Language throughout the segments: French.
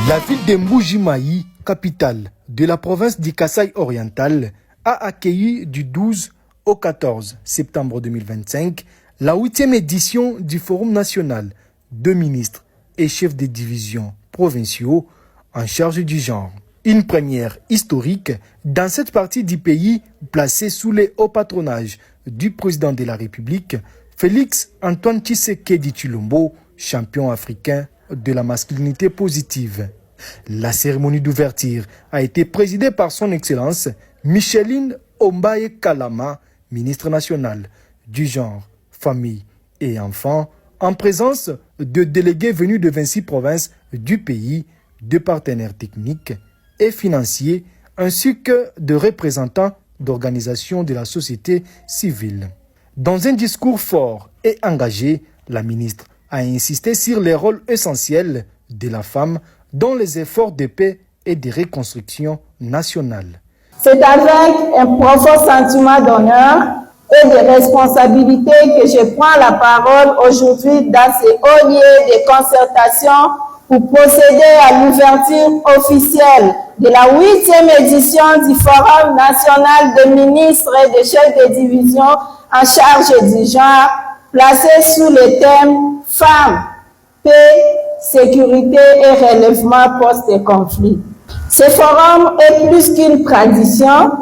La ville de Mbuji-Mayi, capitale de la province du Kasaï oriental, a accueilli du 12 au 14 septembre 2025 la 8e édition du Forum national de ministres et chefs de division provinciaux en charge du genre. Une première historique dans cette partie du pays placée sous le haut patronage du président de la République, Félix Antoine Tshisekedi Tshilombo, champion africain de la masculinité positive. La cérémonie d'ouverture a été présidée par son Excellence Micheline Ombaye Kalama, ministre nationale du genre, famille et enfants, en présence de délégués venus de 26 provinces du pays, de partenaires techniques et financiers, ainsi que de représentants d'organisations de la société civile. Dans un discours fort et engagé, la ministre a insisté sur les rôles essentiels de la femme dans les efforts de paix et de reconstruction nationale. C'est avec un profond sentiment d'honneur et de responsabilité que je prends la parole aujourd'hui dans ces hauts lieux de concertation pour procéder à l'ouverture officielle de la 8e édition du Forum national des ministres et des chefs de division en charge du genre, placé sous le thème « Femmes, paix, sécurité et relèvement post-conflit ». Ce forum est plus qu'une tradition,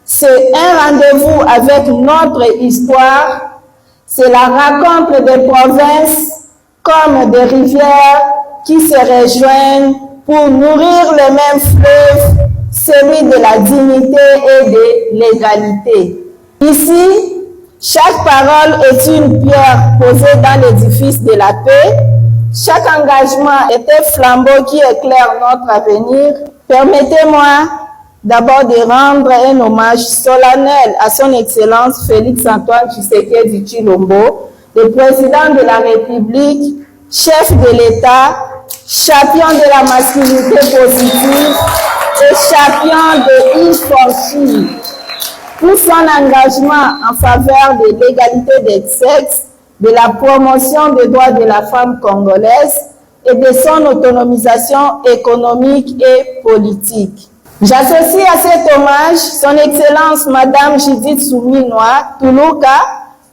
c'est un rendez-vous avec notre histoire, c'est la rencontre des provinces comme des rivières qui se rejoignent pour nourrir le même fleuve, celui de la dignité et de l'égalité. Ici, chaque parole est une pierre posée dans l'édifice de la paix. Chaque engagement est un flambeau qui éclaire notre avenir. Permettez-moi d'abord de rendre un hommage solennel à son Excellence Félix Antoine Tshisekedi Tshilombo, le président de la République, chef de l'État, champion de la masculinité positive et champion de e-fortune, pour son engagement en faveur de l'égalité des sexes, de la promotion des droits de la femme congolaise et de son autonomisation économique et politique. J'associe à cet hommage son Excellence Madame Judith Suminwa Tuluka,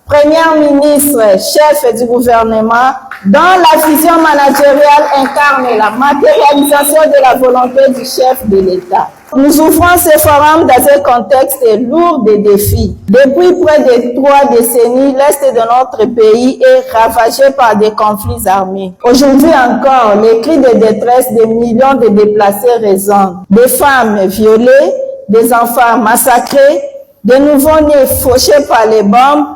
Première ministre, chef du gouvernement, dont la vision managériale incarne la matérialisation de la volonté du chef de l'État. Nous ouvrons ce forum dans un contexte lourd de défis. Depuis près de 3 décennies, l'Est de notre pays est ravagé par des conflits armés. Aujourd'hui encore, les cris de détresse des millions de déplacés résonnent. Des femmes violées, des enfants massacrés, de nouveaux-nés fauchés par les bombes.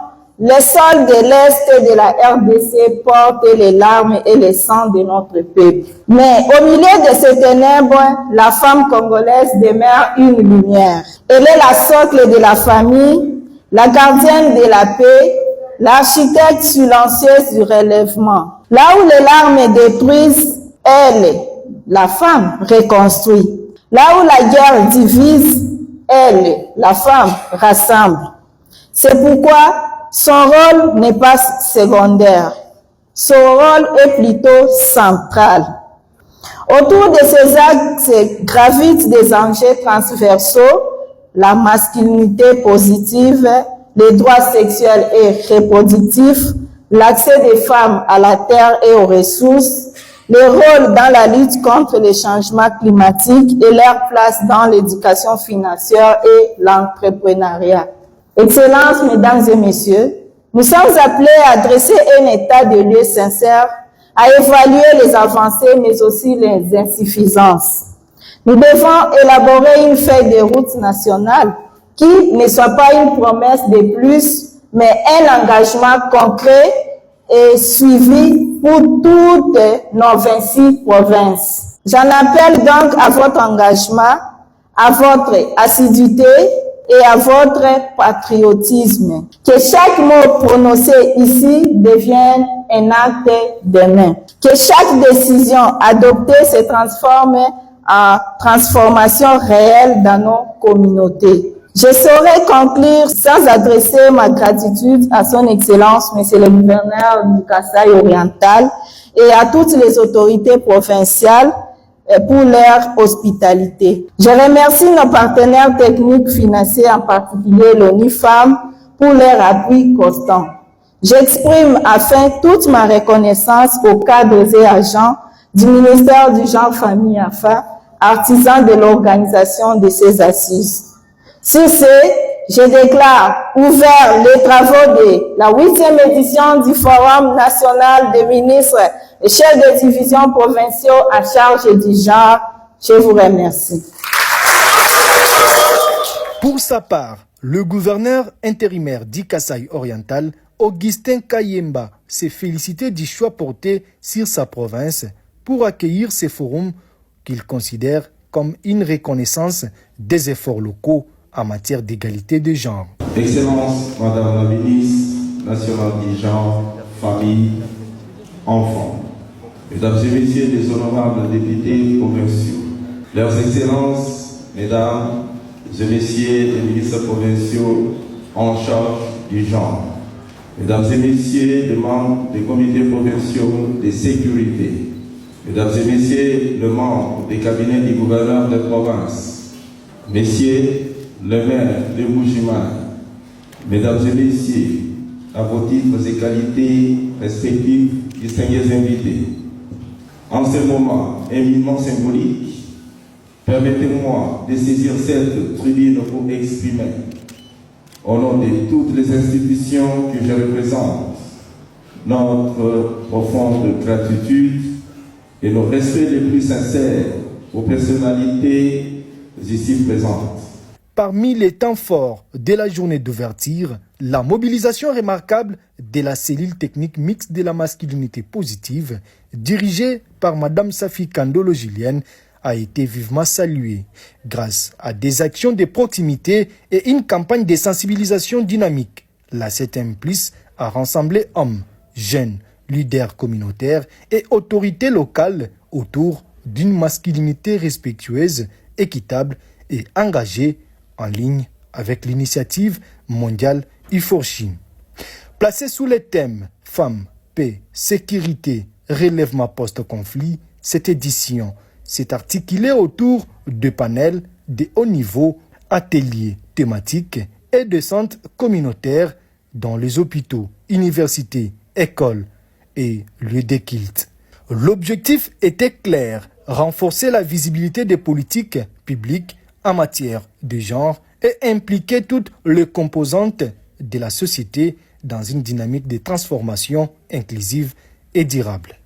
Les sols de l'Est de la RDC portent les larmes et le sang de notre peuple. Mais au milieu de ces ténèbres, la femme congolaise demeure une lumière. Elle est la socle de la famille, la gardienne de la paix, l'architecte silencieuse du relèvement. Là où les larmes détruisent, elle, la femme, reconstruit. Là où la guerre divise, elle, la femme, rassemble. C'est pourquoi son rôle n'est pas secondaire. Son rôle est plutôt central. Autour de ces axes gravitent des enjeux transversaux, la masculinité positive, les droits sexuels et reproductifs, l'accès des femmes à la terre et aux ressources, les rôles dans la lutte contre les changements climatiques et leur place dans l'éducation financière et l'entrepreneuriat. Excellences, mesdames et messieurs, nous sommes appelés à dresser un état de lieu sincère, à évaluer les avancées mais aussi les insuffisances. Nous devons élaborer une feuille de route nationale qui ne soit pas une promesse de plus, mais un engagement concret et suivi pour toutes nos 26 provinces. J'en appelle donc à votre engagement, à votre assiduité et à votre patriotisme. Que chaque mot prononcé ici devienne un acte de main. Que chaque décision adoptée se transforme en transformation réelle dans nos communautés. Je saurais conclure sans adresser ma gratitude à son Excellence, Monsieur le gouverneur du Kasaï oriental et à toutes les autorités provinciales pour leur hospitalité. Je remercie nos partenaires techniques financiers, en particulier l'ONU-Femmes, pour leur appui constant. J'exprime enfin toute ma reconnaissance aux cadres et agents du ministère du Genre, Famille et Enfants, artisans de l'organisation de ces assises. Sur ce, je déclare ouvert les travaux de la 8e édition du Forum national des ministres et chefs de division provinciaux à charge du genre. Je vous remercie. Pour sa part, le gouverneur intérimaire du Kasaï oriental, Augustin Kayemba, s'est félicité du choix porté sur sa province pour accueillir ces forums qu'il considère comme une reconnaissance des efforts locaux en matière d'égalité de genre. Excellence, Madame la ministre nationale du genre, famille, enfants, Mesdames et Messieurs les honorables députés provinciaux, Leurs Excellences, Mesdames et Messieurs les ministres provinciaux en charge du genre, Mesdames et Messieurs les membres des comités provinciaux de sécurité, Mesdames et Messieurs les membres des cabinets du gouverneur de province, Messieurs le maire de Bougiman, Mesdames et Messieurs, à vos titres et qualités respectifs, distingués invités, en ce moment éminemment symbolique, permettez-moi de saisir cette tribune pour exprimer, au nom de toutes les institutions que je représente, notre profonde gratitude et nos respects les plus sincères aux personnalités ici présentes. Parmi les temps forts de la journée d'ouverture, la mobilisation remarquable de la cellule technique mixte de la masculinité positive, dirigée par Mme Safi Kandolo-Julienne, a été vivement saluée. Grâce à des actions de proximité et une campagne de sensibilisation dynamique, la 7e Plus a rassemblé hommes, jeunes, leaders communautaires et autorités locales autour d'une masculinité respectueuse, équitable et engagée en ligne avec l'initiative mondiale IFORCHIM. Placée sous les thèmes Femmes, Paix, Sécurité, Relèvement post-conflit, cette édition s'est articulée autour de panels de haut niveau, ateliers thématiques et de centres communautaires dans les hôpitaux, universités, écoles et lieux de culte. L'objectif était clair, renforcer la visibilité des politiques publiques en matière de genre et impliquer toutes les composantes de la société dans une dynamique de transformation inclusive et durable.